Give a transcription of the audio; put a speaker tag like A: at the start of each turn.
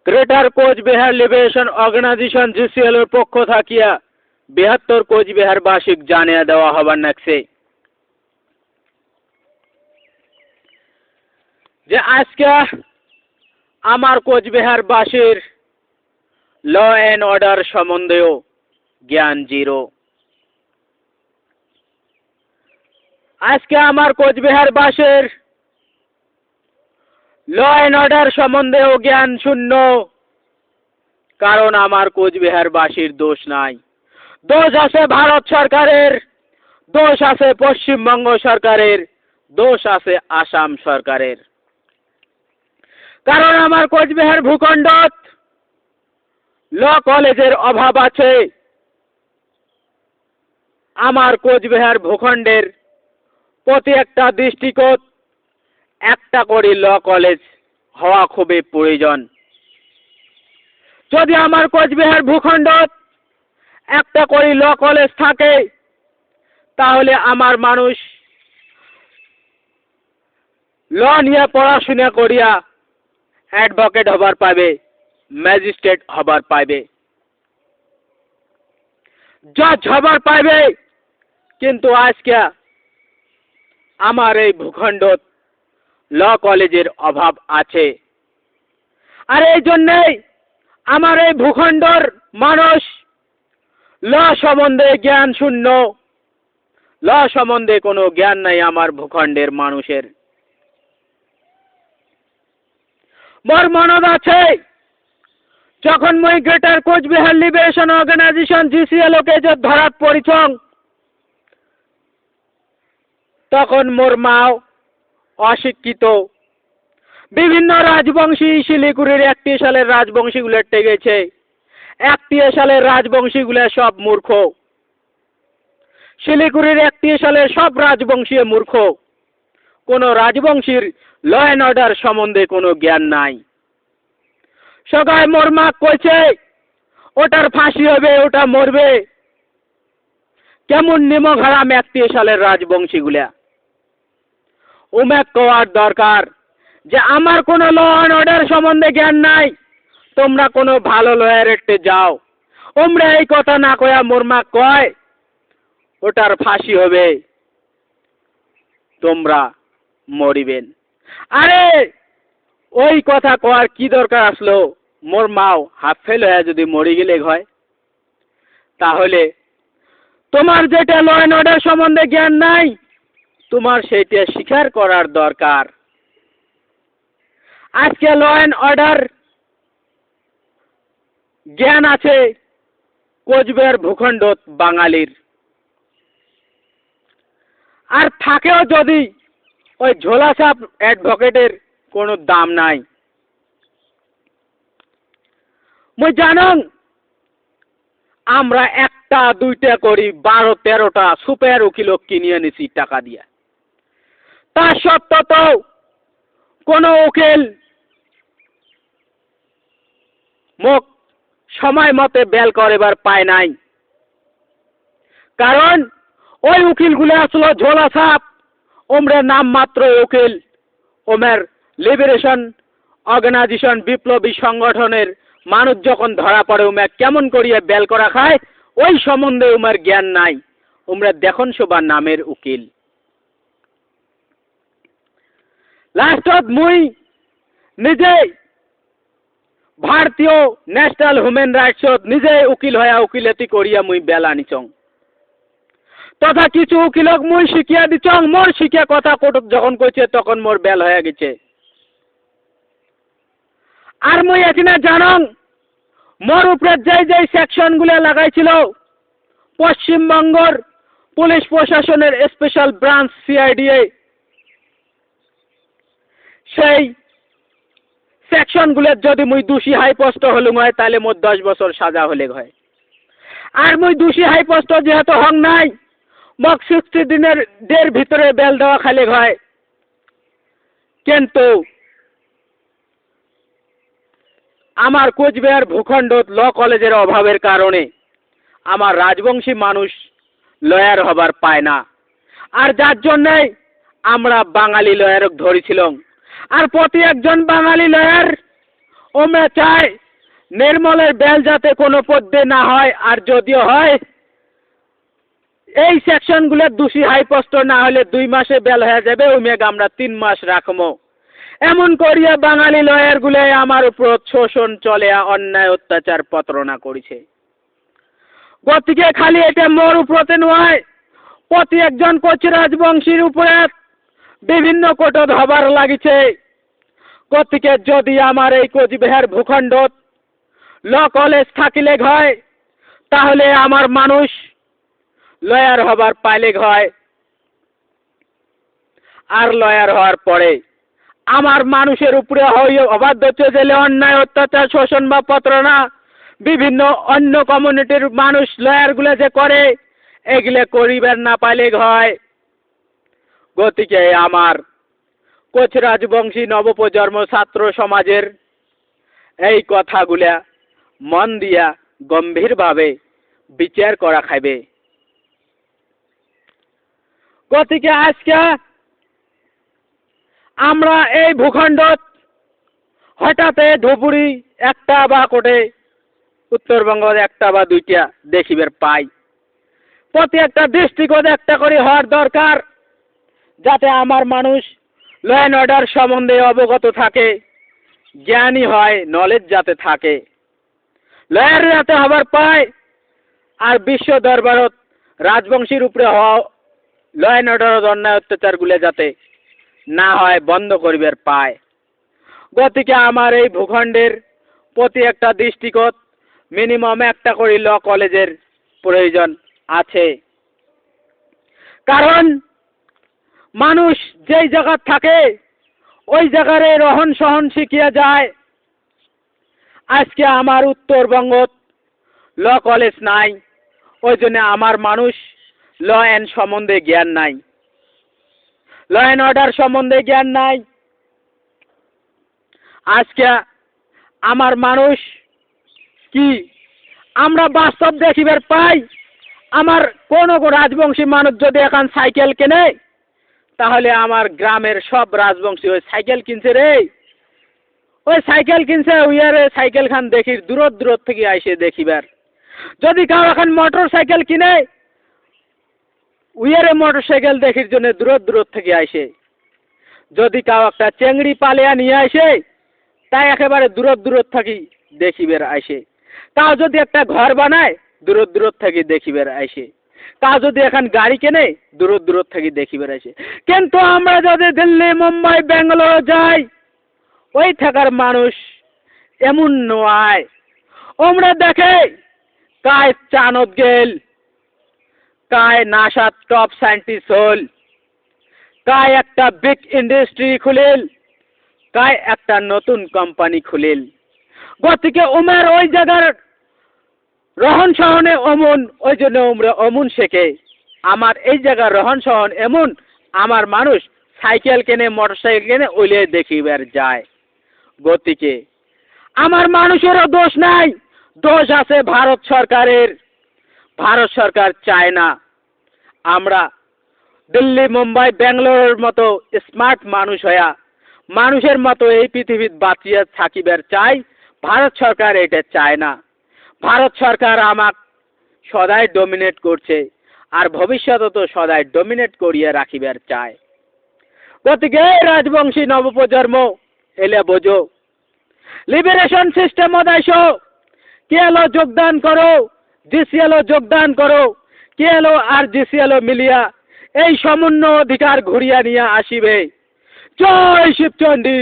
A: Greater Coochbehar liberation organisation GCL এর পক্ষ থাকিয়া 72 কোচবিহার বাসিক জানিয়ে দেওয়া হবার নাকছে যে আজকে আমার কোচবিহার বাসীর ল এন্ড অর্ডার সম্বন্ধেও জ্ঞান জিরো। আজকে আমার কোচবিহার বাসীর ল এন্ড অর্ডার সম্বন্ধেও জ্ঞান শূন্য, কারণ আমার কোচবিহার বাসীর দোষ নাই। দোষ আছে ভারত সরকারের, দোষ আছে পশ্চিমবঙ্গ সরকারের, দোষ আছে আসাম সরকারের। কারণ আমার কোচবিহার ভূখণ্ডত ল কলেজের অভাব আছে। আমার কোচবিহার ভূখণ্ডের প্রতি একটা ডিস্ট্রিক্টত একটা করে ল কলেজ হওয়া খুবই প্রয়োজন। যদি আমার কোচবিহার ভূখণ্ডত একটা করে ল কলেজ থাকে, তাহলে আমার মানুষ ল নিয়ে পড়াশোনা করিয়া অ্যাডভোকেট হবার পাবে, ম্যাজিস্ট্রেট হবার পাবে, জজ হবার পাবে। কিন্তু আজকে আমার এই ভূখণ্ডত ল কলেজের অভাব আছে। আর এই জন্যেই আমার এই ভূখণ্ডর মানুষ ল সম্বন্ধে জ্ঞান শূন্য। ল সম্বন্ধে কোনো জ্ঞান নাই আমার ভূখণ্ডের মানুষের। মোর মনত আছে, যখন মই greater Coochbehar liberation organisation GCL কে ধরাত পড়িছং, তখন মোর মাও অশিক্ষিত। বিভিন্ন রাজবংশী শিলিগুড়ির 31 সালের রাজবংশীগুলো টেগেছে। 31 সালের রাজবংশীগুলো সব মূর্খ। শিলিগুড়ির 31 সালের সব রাজবংশী মূর্খ। কোন রাজবংশীর ল এন্ড অর্ডার সম্বন্ধে কোনো জ্ঞান নাই। সবাই মোর মা কইছে ওটার ফাঁসি হবে, ওটা মরবে। কেমন নিমক হারাম 31 সালের রাজবংশীগুলা। উমেক কওয়ার দরকার যে আমার কোনো ল এন্ড অর্ডার সম্বন্ধে জ্ঞান নাই, তোমরা কোনো ভালো লয়ারেটে যাও। ওমরা এই কথা না কয়া মোর মা কয় ওটার ফাঁসি হবে, তোমরা মরিবেন। আরে ওই কথা কওয়ার কি দরকার আসলো? মোর মাও হাফ ফেল হয়ে যদি মরি গেলে হয়, তাহলে তোমার যেটা ল এন্ড অর্ডার সম্বন্ধে জ্ঞান নাই, তোমার সেটা স্বীকার করার দরকার। আজকে ল এন্ড অর্ডার জ্ঞান আছে কোচবিহার ভূখণ্ডত বাঙালির। আর থাকেও যদি, ওই ঝোলাছাপ অ্যাডভোকেটের কোনো দাম নাই। মই জানং আমরা একটা দুইটা করি 12-13টা সুপার উকিল কিনিয়ে নিছি টাকা দিয়া। তা সত্ত্বেও কোনো উকিল মোক সময় মতে বেল করিবার পায় নাই। কারণ ওই উকিলগুলো আসলে ঝোলাছাপ, ওমরা নাম মাত্র উকিল। ওমের লিবারেশন অর্গানাইজেশন বিপ্লবী সংগঠনের মানুষ যখন ধরা পড়ে, ওমরা কেমন করিয়া বেল করা খায় ওই সম্বন্ধে ওমের জ্ঞান নাই। ওমরা দেখুন সবার নামের উকিল। লাস্টত মুই নিজে ভারতীয় ন্যাশনাল হিউম্যান রাইটসত নিজে উকিল হয়ে উকিলতি করিয়া মুই বেল আনিছং। তথা কিছু উকিলক মুই শিখিয়া দিছং। মোর শিখিয়া কথা কোর্টত যখন কইছে তখন মোর বেল হয়ে গেছে। আর মুই এখানে জানং মোর উপরে যে সেকশন গুলো লাগাইছিল পশ্চিমবঙ্গর পুলিশ প্রশাসনের স্পেশাল ব্রাঞ্চ সিআইডিএ, সেই সেকশন গুলো যদি মুই দোষী হাইপোস্ট হলুম হয়, তাহলে মোর 10 বছর সাজা হলে হয়। আর মুই দোষী হাইপোস্ট যেহেতু হং নাই, মোক 60 দিনের ভিতরে বেল দেওয়া খালি হয়। কিন্তু আমার কোচবিহার ভূখণ্ডত ল কলেজের অভাবের কারণে আমার রাজবংশী মানুষ লয়ার হবার পায় না। আর যার জন্যে আমরা বাঙালি লয়ারক ধরেছিলাম। আর প্রতি একজন বাঙালি লয়ার ওমরা চাই নির্মলের বেল যাতে কোনো পদ্যে না হয়, আর যদিও হয় এই সেকশনগুলো দোষী হাইপোস্ট না হলে 2 মাসে বেল হয়ে যাবে, ওই মেঘ আমরা 3 মাস রাখবো। এমন করিয়া বাঙালি লয়ার গুলো আমার উপর শোষণ চলে, অন্যায় অত্যাচার প্রতারণা করেছে। গতিকে খালি এটা মোর উপরতে নয়, প্রতি একজন কোচ রাজবংশীর উপরে বিভিন্ন কটদ হবার লাগিছে। গতিকে যদি আমার এই কোচবিহার ভূখণ্ডত ল কলেজ থাকিলে হয়, তাহলে আমার মানুষ লয়ার হবার পাইলে হয়। আর লয়ার হওয়ার পরে আমার মানুষের উপরে অবাধ্য জেলে অন্যায় অত্যাচার শোষণ বা প্রতারণা বিভিন্ন অন্য কমিউনিটির মানুষ লয়ার গুলো যে করে, এগুলো করিবার না পাইলে হয়। গতিকে আমার কোচ রাজবংশী নবপ্রজন্ম ছাত্র সমাজের এই কথাগুলা মন দিয়া গম্ভীরভাবে বিচার করা খাইবে। গতিকে আজকে আমরা এই ভূখণ্ডত হঠাৎ ধুপুরি একটা বা কোটে উত্তরবঙ্গের একটা বা 2টা দেখিবার পাই। প্রতি একটা ডিস্ট্রিক্টত একটা করে হওয়ার দরকার, যাতে আমার মানুষ ল অ্যান্ড অর্ডার সম্বন্ধে অবগত থাকে, জ্ঞানী হয়, নলেজ যাতে থাকে, লয়ার যাতে হবার পায়। আর বিশ্ব দরবারত রাজবংশীর উপরে হওয়া ল অ্যান্ড অর্ডার অন্যায় অত্যাচারগুলো যাতে না হয়, বন্ধ করিবার পায়। গতিকে আমার এই ভূখণ্ডের প্রতি একটা ডিস্ট্রিক্টত মিনিমাম একটা করে ল কলেজের প্রয়োজন আছে। কারণ মানুষ যেই জায়গা থাকে ওই জায়গার রহন সহন শিখিয়া যায়। আজকে আমার উত্তরবঙ্গত ল কলেজ নাই, ওই জন্য আমার মানুষ ল অ্যান্ড সম্বন্ধে জ্ঞান নাই, ল অ্যান্ড অর্ডার সম্বন্ধে জ্ঞান নাই। আজকে আমার মানুষ কি আমরা বাস্তব দেখিবার পাই। আমার কোন রাজবংশী মানুষ যদি এখন সাইকেল কেনে, তাহলে আমার গ্রামের সব রাজবংশী ওই সাইকেল কিনছে রে, ওই সাইকেল কিনছে, উইয়ারে সাইকেল খান দেখি দূর দূর থেকে আইসে দেখিবার। যদি কাউ এখন মোটর সাইকেল কিনে, উইয়ারে মোটর সাইকেল দেখির জন্য দূর দূর থেকে আইসে। যদি কাউ একটা চেংড়ি পালিয়া নিয়ে আসে, তাই একেবারে দূর দূর থেকে দেখিবার আইসে। কাউ যদি একটা ঘর বানায়, দূর দূর থেকে দেখিবার আইসে। কাউ যদি এখন গাড়ি কেনে, দূর দূর থেকে দেখিবার আইসে। কিন্তু আমরা যদি দিল্লি, মুম্বাই, বেঙ্গালোর যাই, ওই থাকার মানুষ এমন নয়। আমরা দেখে কায় চানত গেল, কায় নাসার টপ সায়েন্টিস্ট হল, কায় একটা বিগ ইন্ডাস্ট্রি খুলিল, কায় একটা নতুন কোম্পানি খুলিল। গতিকে উমের ওই জায়গার রহন সহনে অমন, ওই জন্য আমরা অমন শেখে। আমার এই জায়গার রহন সহন এমন, আমার মানুষ সাইকেল কেনে, মোটর সাইকেল কেনে, ওইলে দেখিবার যায়। গতিকে আমার মানুষেরও দোষ নাই, দোষ আছে ভারত সরকারের। ভারত সরকার চায় না আমরা দিল্লি, মুম্বাই, বেঙ্গালোরের মতো স্মার্ট মানুষ হইয়া মানুষের মতো এই পৃথিবীত বাঁচিয়া থাকিবার চাই। ভারত সরকার এটা চায় না। ভারত সরকার আমাক সদাই ডমিনেট করছে, আর ভবিষ্যতে তো সদাই ডমিনেট করিয়া রাখিবার চায়। গতিকে রাজবংশী নবপ্রজন্ম এলে বোঝো, লিবারেশন সিস্টেম আইসো, কে এলো যোগদান করো, জিসিএলও যোগদান করো, কে এলো আর জিসিএলও মিলিয়া এই সমুন্ন অধিকার ঘুরিয়া নিয়ে আসিবে। জয় শিবচন্ডী।